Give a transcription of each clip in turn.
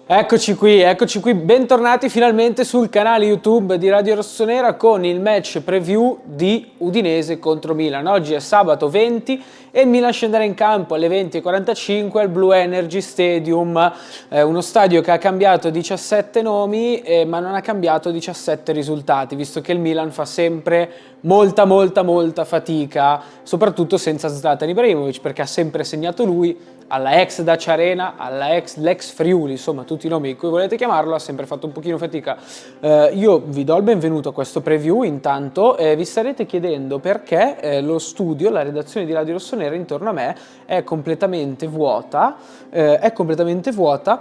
Eccoci qui, bentornati finalmente sul canale YouTube di Radio Rossonera con il match preview di Udinese contro Milan. Oggi è sabato 20 e il Milan scenderà in campo alle 20:45 al Blue Energy Stadium, uno stadio che ha cambiato 17 nomi ma non ha cambiato 17 risultati, visto che il Milan fa sempre molta fatica, soprattutto senza Zlatan Ibrahimovic, perché ha sempre segnato lui. Alla ex Dacia Arena, l'ex Friuli, insomma tutti i nomi in cui volete chiamarlo, ha sempre fatto un pochino fatica. Io vi do il benvenuto a questo preview intanto, vi starete chiedendo perché lo studio, la redazione di Radio Rossonera intorno a me è completamente vuota.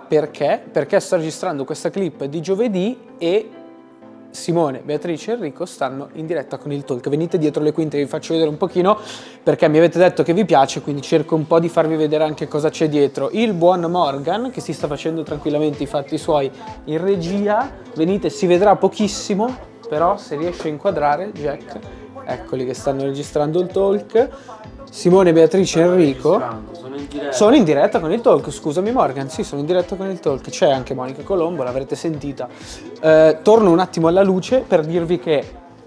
Perché sto registrando questa clip di giovedì e Simone, Beatrice e Enrico stanno in diretta con il talk. Venite dietro le quinte, vi faccio vedere un pochino perché mi avete detto che vi piace, quindi cerco un po' di farvi vedere anche cosa c'è dietro. Il buon Morgan che si sta facendo tranquillamente i fatti suoi in regia. Venite, si vedrà pochissimo, però se riesce a inquadrare Jack, eccoli che stanno registrando il talk. Simone, Beatrice e Enrico sono in diretta con il talk, scusami Morgan, sì, sono in diretta con il talk, c'è anche Monica Colombo, l'avrete sentita. Torno un attimo alla luce per dirvi che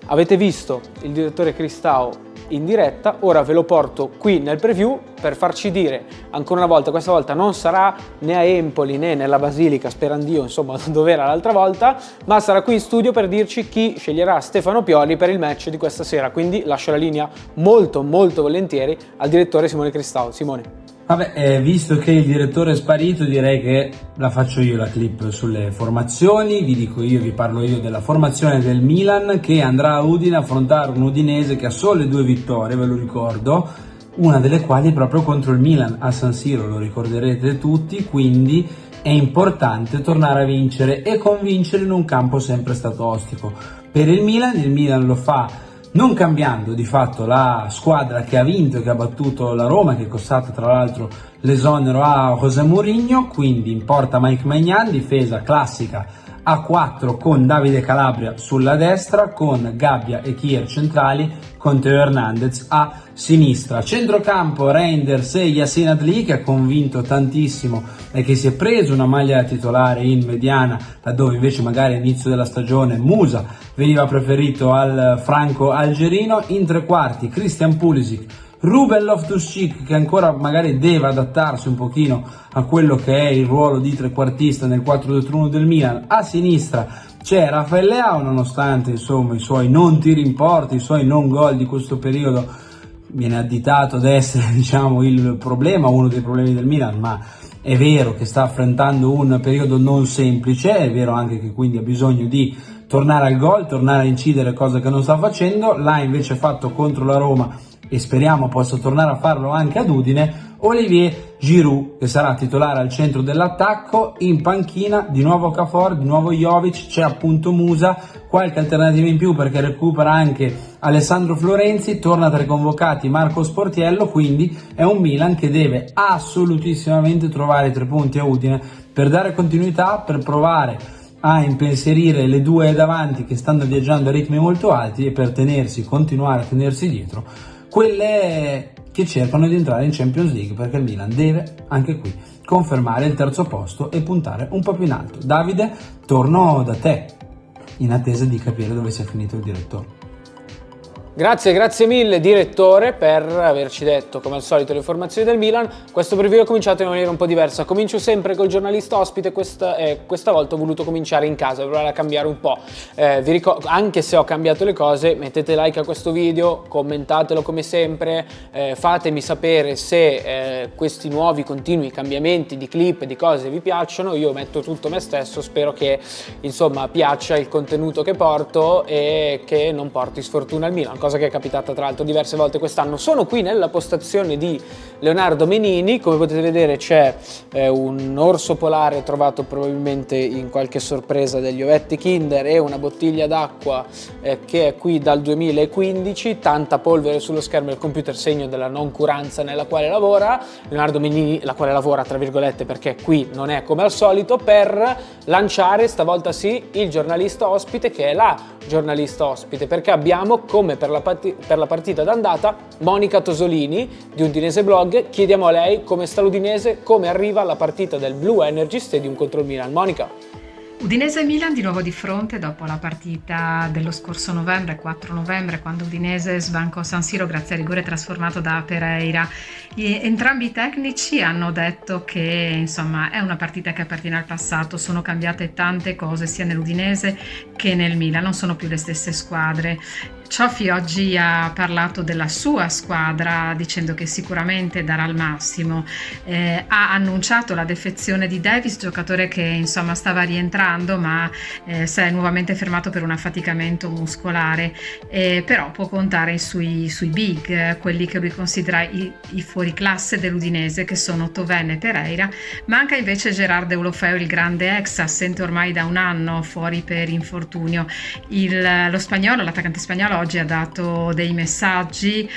avete visto il direttore Cristau in diretta, ora ve lo porto qui nel preview per farci dire ancora una volta, questa volta non sarà né a Empoli né nella Basilica, sperandio, insomma dove era l'altra volta, ma sarà qui in studio per dirci chi sceglierà Stefano Pioli per il match di questa sera, quindi lascio la linea molto volentieri al direttore Simone Cristau. Simone. Vabbè, visto che il direttore è sparito, direi che la faccio io la clip sulle formazioni, vi parlo io della formazione del Milan che andrà a Udine a affrontare un Udinese che ha sole 2 vittorie, ve lo ricordo, una delle quali proprio contro il Milan a San Siro, lo ricorderete tutti, quindi è importante tornare a vincere e convincere in un campo sempre stato ostico. Per il Milan lo fa non cambiando di fatto la squadra che ha vinto e che ha battuto la Roma, che è costata tra l'altro l'esonero a José Mourinho, quindi in porta Mike Maignan, difesa classica a 4 con Davide Calabria sulla destra, con Gabbia e Kier centrali, con Teo Hernandez a sinistra. Centrocampo Reinders e Yacine Adli, che ha convinto tantissimo e che si è preso una maglia titolare in mediana, laddove invece magari all'inizio della stagione Musa veniva preferito al franco algerino. In tre quarti Christian Pulisic, Ruben Loftus-Cheek, che ancora magari deve adattarsi un pochino a quello che è il ruolo di trequartista nel 4-2-3-1 del Milan. A sinistra c'è Rafael Leao, nonostante insomma i suoi non tiri in porta, i suoi non gol di questo periodo, viene additato ad essere diciamo il problema, uno dei problemi del Milan, ma è vero che sta affrontando un periodo non semplice, è vero anche che quindi ha bisogno di tornare al gol, tornare a incidere, cosa che non sta facendo. L'ha invece fatto contro la Roma e speriamo possa tornare a farlo anche ad Udine. Olivier Giroud, che sarà titolare al centro dell'attacco. In panchina di nuovo Okafor, di nuovo Jovic, c'è appunto Musa, qualche alternativa in più perché recupera anche Alessandro Florenzi, torna tra i convocati Marco Sportiello, quindi è un Milan che deve assolutissimamente trovare i 3 punti a Udine per dare continuità, per provare a impensierire le due davanti che stanno viaggiando a ritmi molto alti e per continuare a tenersi dietro quelle che cercano di entrare in Champions League, perché il Milan deve anche qui confermare il terzo posto e puntare un po' più in alto. Davide, torno da te in attesa di capire dove sia finito il direttore. Grazie mille direttore per averci detto come al solito le informazioni del Milan. Questo preview è cominciato in maniera un po' diversa, comincio sempre col giornalista ospite, questa volta ho voluto cominciare in casa, provare a cambiare un po'. Vi ricordo, anche se ho cambiato le cose, mettete like a questo video, commentatelo come sempre, fatemi sapere se questi nuovi continui cambiamenti di clip e di cose vi piacciono. Io metto tutto me stesso, spero che insomma piaccia il contenuto che porto e che non porti sfortuna al Milan, cosa che è capitata tra l'altro diverse volte quest'anno. Sono qui nella postazione di Leonardo Menini, come potete vedere c'è un orso polare trovato probabilmente in qualche sorpresa degli ovetti Kinder e una bottiglia d'acqua che è qui dal 2015, tanta polvere sullo schermo del computer, segno della noncuranza nella quale lavora Leonardo Menini, la quale lavora tra virgolette perché qui non è come al solito, per lanciare stavolta sì il giornalista ospite, che è la giornalista ospite, perché abbiamo, come per la per la partita d'andata, Monica Tosolini di Udinese Blog. Chiediamo a lei come sta l'Udinese, come arriva alla partita del Blue Energy Stadium contro il Milan. Monica. Udinese e Milan di nuovo di fronte dopo la partita dello scorso novembre, 4 novembre, quando Udinese sbancò San Siro grazie a rigore trasformato da Pereira. Entrambi i tecnici hanno detto che insomma è una partita che appartiene al passato, sono cambiate tante cose sia nell'Udinese che nel Milan, non sono più le stesse squadre. Cioffi oggi ha parlato della sua squadra dicendo che sicuramente darà il massimo, ha annunciato la defezione di Davis, giocatore che insomma stava rientrando ma si è nuovamente fermato per un affaticamento muscolare, però può contare sui big, quelli che lui considera i fuoriclasse dell'Udinese, che sono Tovene e Pereira. Manca invece Gerard Deulofeu, il grande ex, assente ormai da un anno, fuori per infortunio. Lo spagnolo, l'attaccante spagnolo, oggi ha dato dei messaggi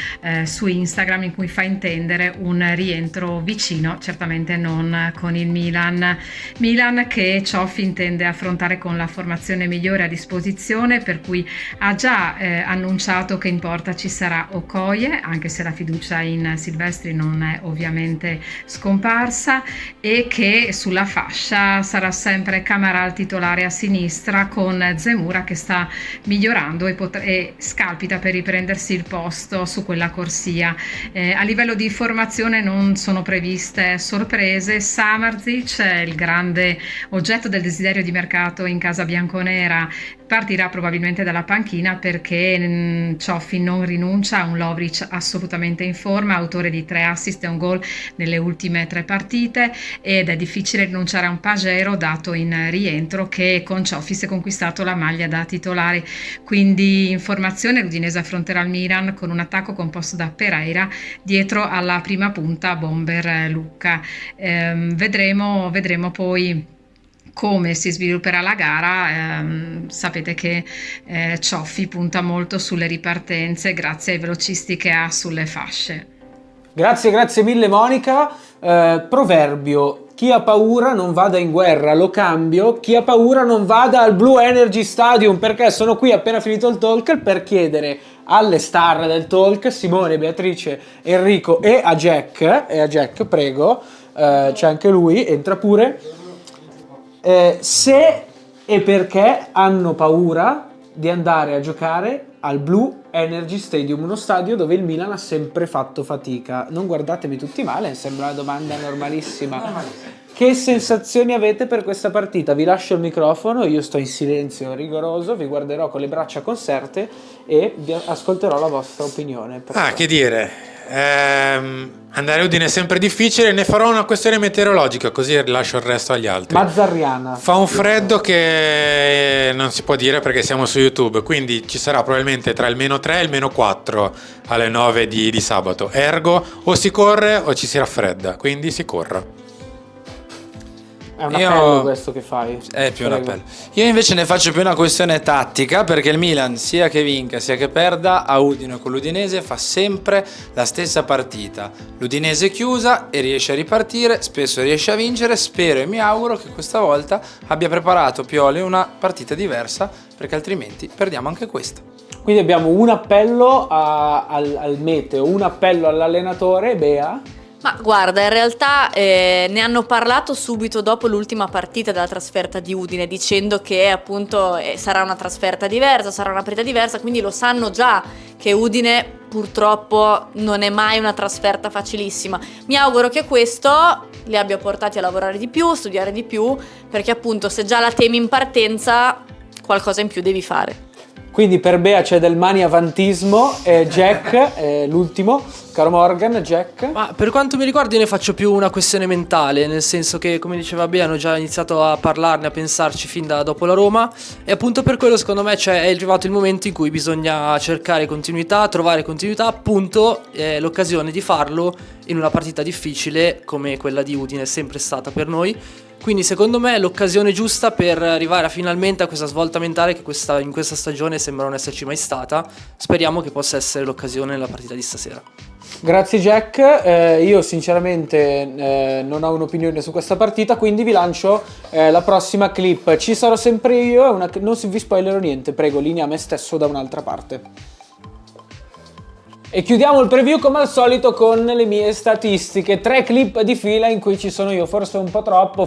su Instagram in cui fa intendere un rientro vicino, certamente non con il Milan che Cioffi intende affrontare con la formazione migliore a disposizione, per cui ha già annunciato che in porta ci sarà Okoye, anche se la fiducia in Silvestri non è ovviamente scomparsa, e che sulla fascia sarà sempre Camaral titolare a sinistra, con Zemura che sta migliorando e scalpita per riprendersi il posto su quella corsia. A livello di formazione non sono previste sorprese. Samardzic, il grande oggetto del desiderio di mercato in casa bianconera, partirà probabilmente dalla panchina perché Cioffi non rinuncia a un Lovric assolutamente in forma, autore di 3 assist e un gol nelle ultime 3 partite, ed è difficile rinunciare a un Pagero dato in rientro, che con Cioffi si è conquistato la maglia da titolare. Quindi in formazione l'Udinese affronterà il Milan con un attacco composto da Pereira, dietro alla prima punta Bomber Lucca. Vedremo poi come si svilupperà la gara. Sapete che Cioffi punta molto sulle ripartenze grazie ai velocisti che ha sulle fasce. Grazie mille Monica. Proverbio: chi ha paura non vada in guerra. Lo cambio: chi ha paura non vada al Blue Energy Stadium, perché sono qui appena finito il talk per chiedere alle star del talk, Simone, Beatrice, Enrico e a Jack, prego, c'è anche lui, entra pure, se e perché hanno paura di andare a giocare al Blue Energy Stadium, uno stadio dove il Milan ha sempre fatto fatica. Non guardatemi tutti male, sembra una domanda normalissima. Che sensazioni avete per questa partita? Vi lascio il microfono, io sto in silenzio rigoroso, vi guarderò con le braccia conserte e vi ascolterò la vostra opinione. Che dire, andare a Udine è sempre difficile, ne farò una questione meteorologica così lascio il resto agli altri. Mazzarriana. Fa un freddo che non si può dire perché siamo su YouTube, quindi ci sarà probabilmente tra il -3 e il -4 alle 9 di sabato, ergo o si corre o ci si raffredda, quindi si corra. È un appello questo che fai. È più un appello. Io invece ne faccio più una questione tattica, perché il Milan, sia che vinca sia che perda, a Udine con l'Udinese fa sempre la stessa partita. L'Udinese è chiusa e riesce a ripartire, spesso riesce a vincere. Spero e mi auguro che questa volta abbia preparato Pioli una partita diversa, perché altrimenti perdiamo anche questa. Quindi abbiamo un appello al meteo, un appello all'allenatore, Bea. Ma guarda, in realtà ne hanno parlato subito dopo l'ultima partita della trasferta di Udine, dicendo che appunto sarà una trasferta diversa, sarà una partita diversa, quindi lo sanno già che Udine purtroppo non è mai una trasferta facilissima. Mi auguro che questo li abbia portati a lavorare di più, studiare di più, perché appunto se già la temi in partenza, qualcosa in più devi fare. Quindi per Bea c'è del maniavantismo. Jack, l'ultimo, caro Morgan, Jack. Ma per quanto mi riguarda io ne faccio più una questione mentale, nel senso che, come diceva Bea, hanno già iniziato a parlarne, a pensarci fin da dopo la Roma, e appunto per quello secondo me è arrivato il momento in cui bisogna cercare continuità, trovare continuità, appunto l'occasione di farlo in una partita difficile come quella di Udine è sempre stata per noi. Quindi secondo me è l'occasione giusta per arrivare finalmente a questa svolta mentale che in questa stagione sembra non esserci mai stata. Speriamo che possa essere l'occasione nella partita di stasera. Grazie Jack, io sinceramente non ho un'opinione su questa partita, quindi vi lancio la prossima clip. Ci sarò sempre io, non vi spoilerò niente, prego, linea me stesso da un'altra parte. E chiudiamo il preview come al solito con le mie statistiche, 3 clip di fila in cui ci sono io, forse un po' troppo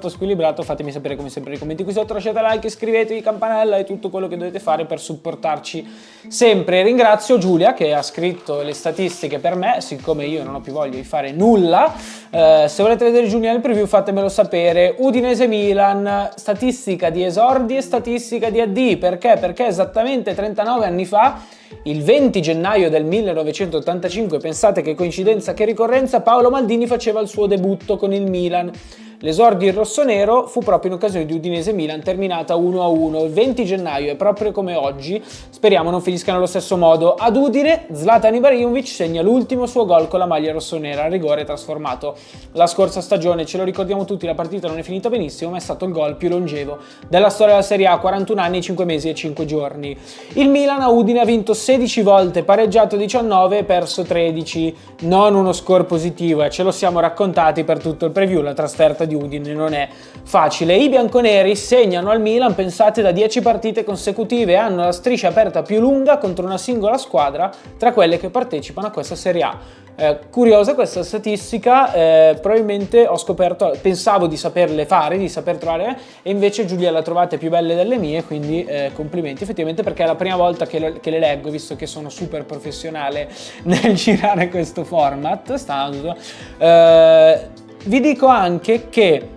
squilibrato. Fatemi sapere come sempre nei commenti qui sotto, lasciate like, iscrivetevi, campanella e tutto quello che dovete fare per supportarci sempre. Ringrazio Giulia che ha scritto le statistiche per me, siccome io non ho più voglia di fare nulla. Se volete vedere Giulia nel preview fatemelo sapere. Udinese-Milan, statistica di esordi e statistica di AD, perché esattamente 39 anni fa, il 20 gennaio del 1985, pensate che coincidenza, che ricorrenza, Paolo Maldini faceva il suo debutto con il Milan. L'esordio in rossonero fu proprio in occasione di Udinese-Milan, terminata 1-1. Il 20 gennaio è proprio come oggi, speriamo non finisca nello stesso modo. Ad Udine, Zlatan Ibrahimovic segna l'ultimo suo gol con la maglia rossonera, a rigore trasformato la scorsa stagione. Ce lo ricordiamo tutti, la partita non è finita benissimo, ma è stato il gol più longevo della storia della Serie A, 41 anni, 5 mesi e 5 giorni. Il Milan a Udine ha vinto 16 volte, pareggiato 19 e perso 13. Non uno score positivo, e ce lo siamo raccontati per tutto il preview, la trasferta di Udine non è facile. I bianconeri segnano al Milan, pensate, da 10 partite consecutive, hanno la striscia aperta più lunga contro una singola squadra tra quelle che partecipano a questa Serie A. Curiosa questa statistica, probabilmente ho scoperto, pensavo di saperle fare, di saper trovare, e invece Giulia la trovate più belle delle mie, quindi complimenti effettivamente, perché è la prima volta che le leggo, visto che sono super professionale nel girare questo format. Vi dico anche che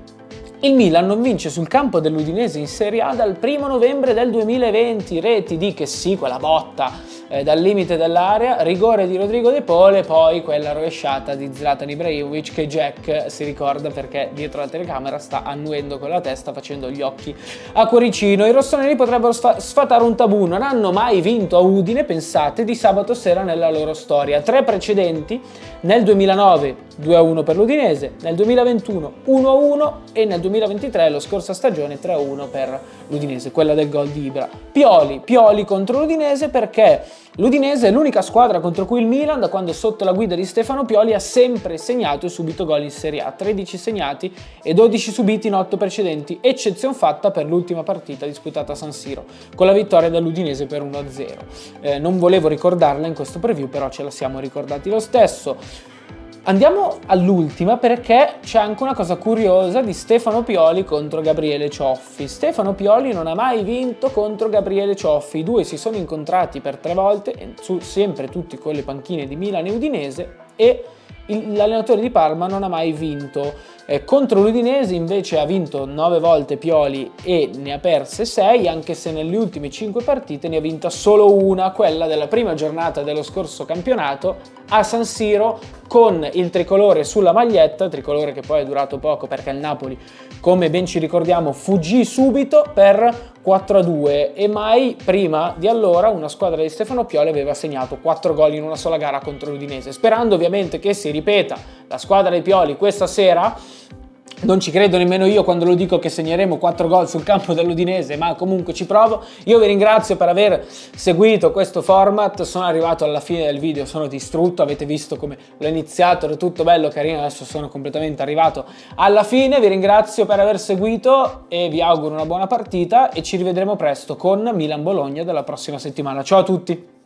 il Milan non vince sul campo dell'Udinese in Serie A dal 1 novembre del 2020, reti di che sì, quella botta dal limite dell'area, rigore di Rodrigo De Paul, poi quella rovesciata di Zlatan Ibrahimovic che Jack si ricorda perché dietro la telecamera sta annuendo con la testa, facendo gli occhi a cuoricino. I rossoneri potrebbero sfatare un tabù, non hanno mai vinto a Udine, pensate, di sabato sera nella loro storia. 3 precedenti, nel 2009 2-1 per l'Udinese, nel 2021 1-1 e nel 2023, la scorsa stagione, 3-1 per l'Udinese, quella del gol di Ibra. Pioli contro l'Udinese, perché l'Udinese è l'unica squadra contro cui il Milan, da quando è sotto la guida di Stefano Pioli, ha sempre segnato e subito gol in Serie A, 13 segnati e 12 subiti in 8 precedenti, eccezione fatta per l'ultima partita disputata a San Siro, con la vittoria dell'Udinese per 1-0. Non volevo ricordarla in questo preview, però ce la siamo ricordati lo stesso. Andiamo all'ultima, perché c'è anche una cosa curiosa di Stefano Pioli contro Gabriele Cioffi. Stefano Pioli non ha mai vinto contro Gabriele Cioffi, i due si sono incontrati per 3 volte, sempre tutti con le panchine di Milan e Udinese, e l'allenatore di Parma non ha mai vinto. Contro l'Udinese invece ha vinto 9 volte Pioli e ne ha perse 6, anche se nelle ultime 5 partite ne ha vinta solo una, quella della prima giornata dello scorso campionato a San Siro, con il tricolore sulla maglietta, tricolore che poi è durato poco perché il Napoli, come ben ci ricordiamo, fuggì subito per 4-2, e mai prima di allora una squadra di Stefano Pioli aveva segnato 4 gol in una sola gara contro l'Udinese. Sperando ovviamente che si ripeta la squadra dei Pioli questa sera. Non ci credo nemmeno io quando lo dico che segneremo 4 gol sul campo dell'Udinese, ma comunque ci provo. Io vi ringrazio per aver seguito questo format, sono arrivato alla fine del video, sono distrutto, avete visto come l'ho iniziato, era tutto bello, carino, adesso sono completamente arrivato alla fine. Vi ringrazio per aver seguito e vi auguro una buona partita, e ci rivedremo presto con Milan-Bologna della prossima settimana. Ciao a tutti!